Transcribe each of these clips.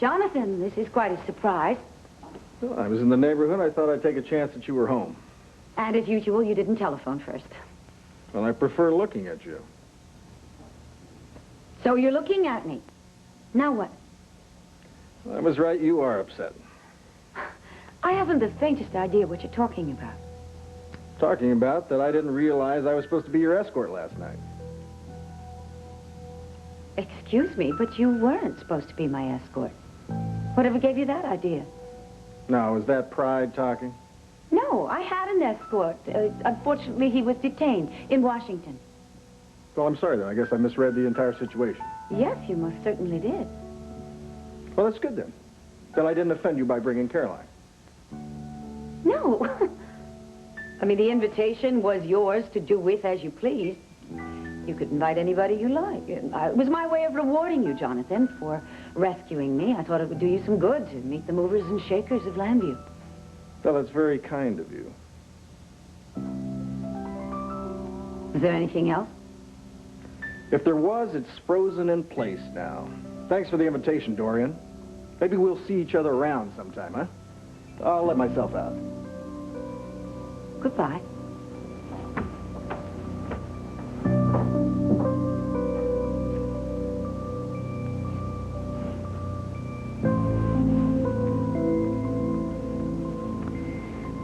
Jonathan, this is quite a surprise. Well, I was in the neighborhood. I thought I'd take a chance that you were home. And as usual, you didn't telephone first. Well, I prefer looking at you. So you're looking at me. Now what? I was right. You are upset. I haven't the faintest idea what you're talking about. Talking about that I didn't realize I was supposed to be your escort last night. Excuse me, but you weren't supposed to be my escort. Whatever gave you that idea? Now, is that pride talking? No, I had an escort. Unfortunately, he was detained in Washington. Well, I'm sorry, then. I guess I misread the entire situation. Yes, you most certainly did. Well, that's good, then. Then I didn't offend you by bringing Caroline. No. I mean, the invitation was yours to do with as you pleased. You could invite anybody you like. It was my way of rewarding you, Jonathan, for rescuing me. I thought it would do you some good to meet the movers and shakers of Lambview. Well, that's very kind of you. Is there anything else? If there was, it's frozen in place now. Thanks for the invitation, Dorian. Maybe we'll see each other around sometime, huh? I'll let myself out. Goodbye.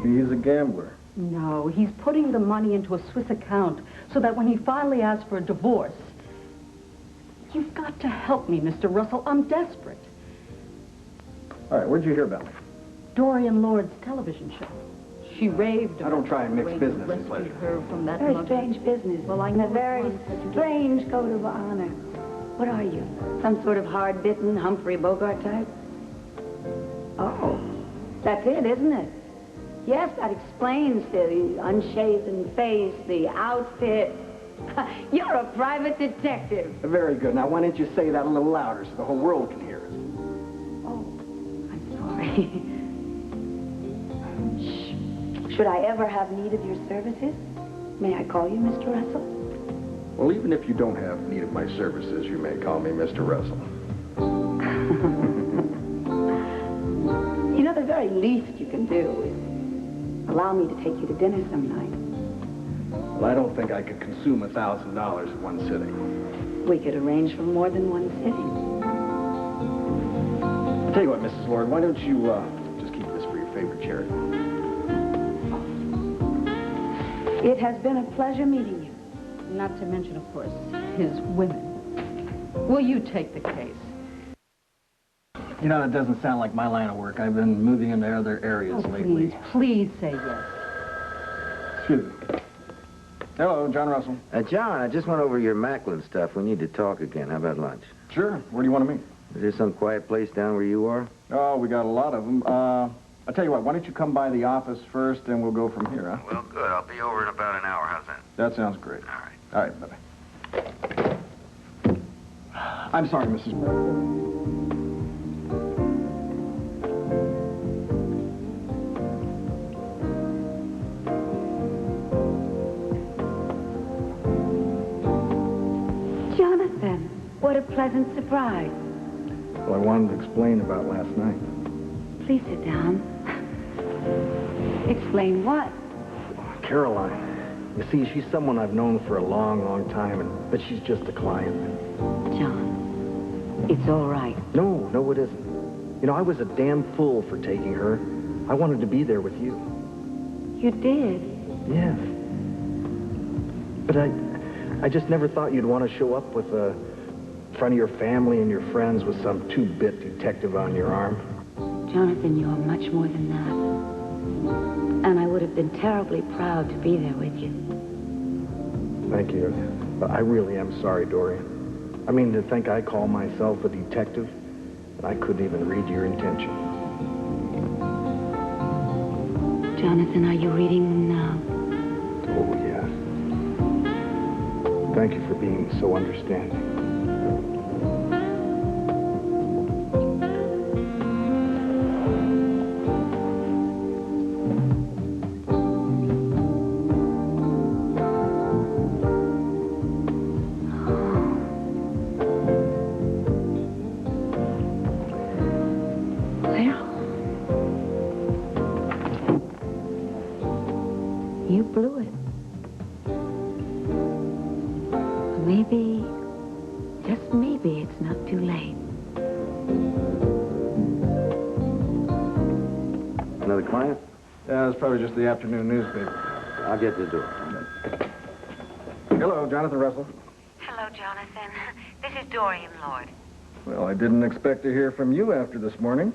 He's a gambler. No, he's putting the money into a Swiss account so that when he finally asks for a divorce... You've got to help me, Mr. Russell. I'm desperate. All right, where'd you hear about me? Dorian Lord's television show. She raved. I don't try and mix business and pleasure. Her from that Very strange business. Well, I And a know very it's one, but you strange code of honor. What are you? Some sort of hard-bitten Humphrey Bogart type? Oh, that's it, isn't it? Yes, that explains the unshaven face, the outfit. You're a private detective. Very good. Now, why don't you say that a little louder so the whole world can hear us? Oh, I'm sorry. Should I ever have need of your services? May I call you Mr. Russell? Well, even if you don't have need of my services, you may call me Mr. Russell. You know, the very least you can do is allow me to take you to dinner some night. Well, I don't think I could consume $1,000 in one sitting. We could arrange for more than one sitting. I'll tell you what, Mrs. Lord, why don't you just keep this for your favorite charity? It has been a pleasure meeting you. Not to mention, of course, his women. Will you take the case? You know, that doesn't sound like my line of work. I've been moving into other areas lately. Please say yes. Excuse me. Hello, John Russell. John, I just went over your Macklin stuff. We need to talk again. How about lunch? Sure. Where do you want to meet? Is there some quiet place down where you are? Oh, we got a lot of them. I'll tell you what, why don't you come by the office first, and we'll go from here, huh? Well, good. I'll be over in about an hour. How's that? That sounds great. All right. All right, bye-bye. I'm sorry, Mrs. Jonathan, what a pleasant surprise. Well, I wanted to explain about last night. Please sit down. Explain what? Caroline. You see, she's someone I've known for a long, long time, but she's just a client. John, it's all right. No, it isn't. You know, I was a damn fool for taking her. I wanted to be there with you. You did? Yes. But I just never thought you'd want to show up with in front of your family and your friends with some two-bit detective on your arm. Jonathan, you are much more than that. And I would have been terribly proud to be there with you. Thank you. But I really am sorry, Dorian. I mean, to think I call myself a detective, and I couldn't even read your intention. Jonathan, are you reading them now? Oh, yes. Thank you for being so understanding. blew it. Maybe, just maybe, it's not too late. Another client? Yeah, it's probably just the afternoon newspaper. I'll get to the door. Hello, Jonathan Russell. Hello, Jonathan. This is Dorian, Lord. Well, I didn't expect to hear from you after this morning.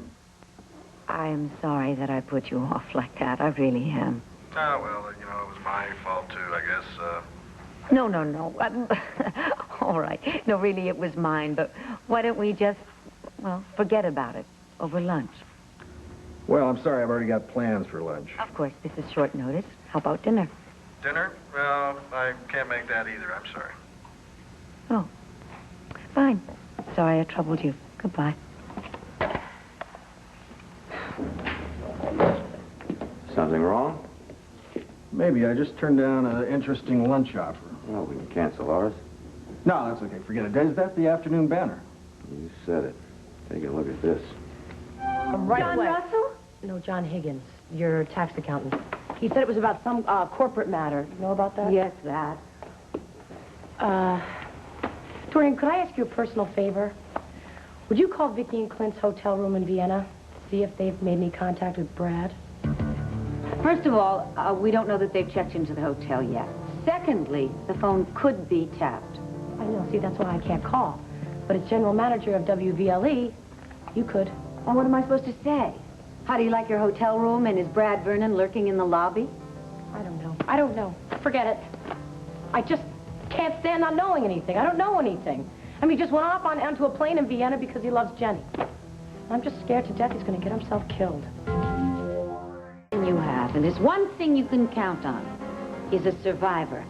I'm sorry that I put you off like that. I really am. Oh, well, you know, it was my fault, too, I guess. No. All right. No, really, it was mine. But why don't we just, well, forget about it over lunch? Well, I'm sorry. I've already got plans for lunch. Of course, this is short notice. How about dinner? Dinner? Well, I can't make that either. I'm sorry. Oh, fine. Sorry I troubled you. Goodbye. Something wrong? Maybe. I just turned down an interesting lunch offer. Well, we can cancel ours. No, that's okay. Forget it. Is that the afternoon banner? You said it. Take a look at this. Right John away. Russell? No, John Higgins, your tax accountant. He said it was about some corporate matter. You know about that? Yes, that. Dorian, could I ask you a personal favor? Would you call Vicky and Clint's hotel room in Vienna, see if they've made any contact with Brad? First of all, we don't know that they've checked into the hotel yet. Secondly, the phone could be tapped. I know, see, that's why I can't call. But as general manager of WVLE, you could. Well, what am I supposed to say? How do you like your hotel room, and is Brad Vernon lurking in the lobby? I don't know. Forget it. I just can't stand not knowing anything. I don't know anything. I mean, he just went off onto a plane in Vienna because he loves Jenny. I'm just scared to death he's going to get himself killed. You have, and there's one thing you can count on. He's a survivor.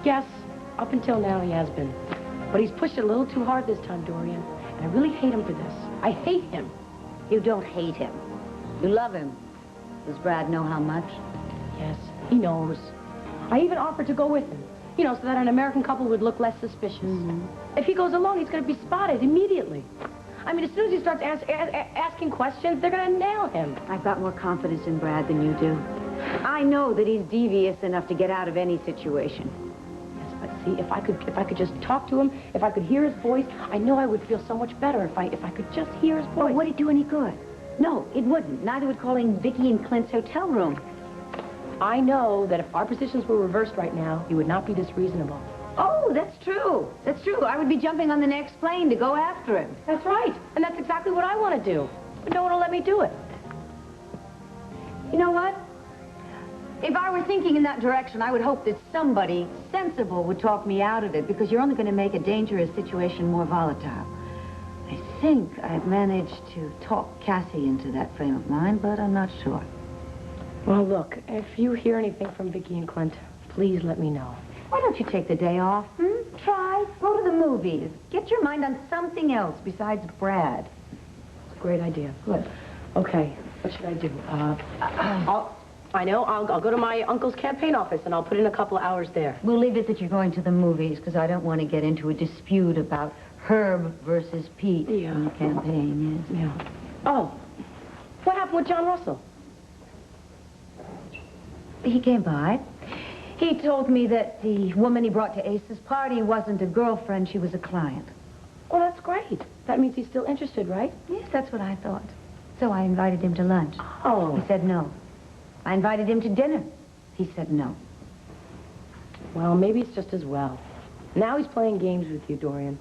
Yes, up until now he has been. But he's pushed it a little too hard this time, Dorian. And I really hate him for this. I hate him. You don't hate him. You love him. Does Brad know how much? Yes, he knows. I even offered to go with him. You know, so that an American couple would look less suspicious. If he goes alone, he's going to be spotted immediately. I mean, as soon as he starts asking questions, they're going to nail him. I've got more confidence in Brad than you do. I know that he's devious enough to get out of any situation. Yes, but see, if I could just talk to him, if I could hear his voice, I know I would feel so much better if I could just hear his voice. Well, would it do any good? No, it wouldn't. Neither would calling Vicky and Clint's hotel room. I know that if our positions were reversed right now, you would not be this reasonable. Oh, that's true. That's true. I would be jumping on the next plane to go after him. That's right. And that's exactly what I want to do. But no one will let me do it. You know what? If I were thinking in that direction, I would hope that somebody sensible would talk me out of it, because you're only going to make a dangerous situation more volatile. I think I've managed to talk Cassie into that frame of mind, but I'm not sure. Well, look, if you hear anything from Vicky and Clint, please let me know. Why don't you take the day off? Try. Go to the movies. Get your mind on something else besides Brad. It's a great idea. Good. Okay, what should I do? I'll go to my uncle's campaign office, and I'll put in a couple of hours there. We'll leave it that you're going to the movies, because I don't want to get into a dispute about Herb versus Pete in the campaign, yes. Yeah. Oh, what happened with John Russell? He came by. He told me that the woman he brought to Ace's party wasn't a girlfriend, she was a client. Well, that's great. That means he's still interested, right? Yes, that's what I thought. So I invited him to lunch. Oh. He said no. I invited him to dinner. He said no. Well, maybe it's just as well. Now he's playing games with you, Dorian.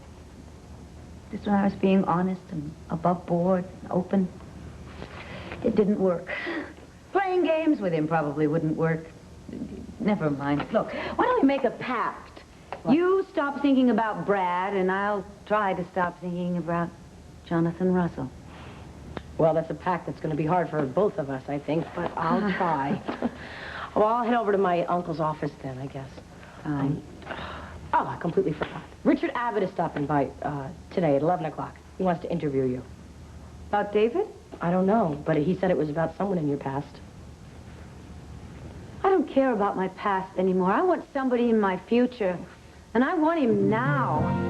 Just when I was being honest and above board, open, it didn't work. Playing games with him probably wouldn't work. Never mind. Look, why don't we make a pact? What? You stop thinking about Brad, and I'll try to stop thinking about Jonathan Russell. Well, that's a pact that's going to be hard for both of us, I think, but I'll try. Well, I'll head over to my uncle's office then, I guess. Fine. Oh, I completely forgot. Richard Abbott is stopping by today at 11 o'clock. He wants to interview you. About David? I don't know, but he said it was about someone in your past. I don't care about my past anymore. I want somebody in my future, and I want him now.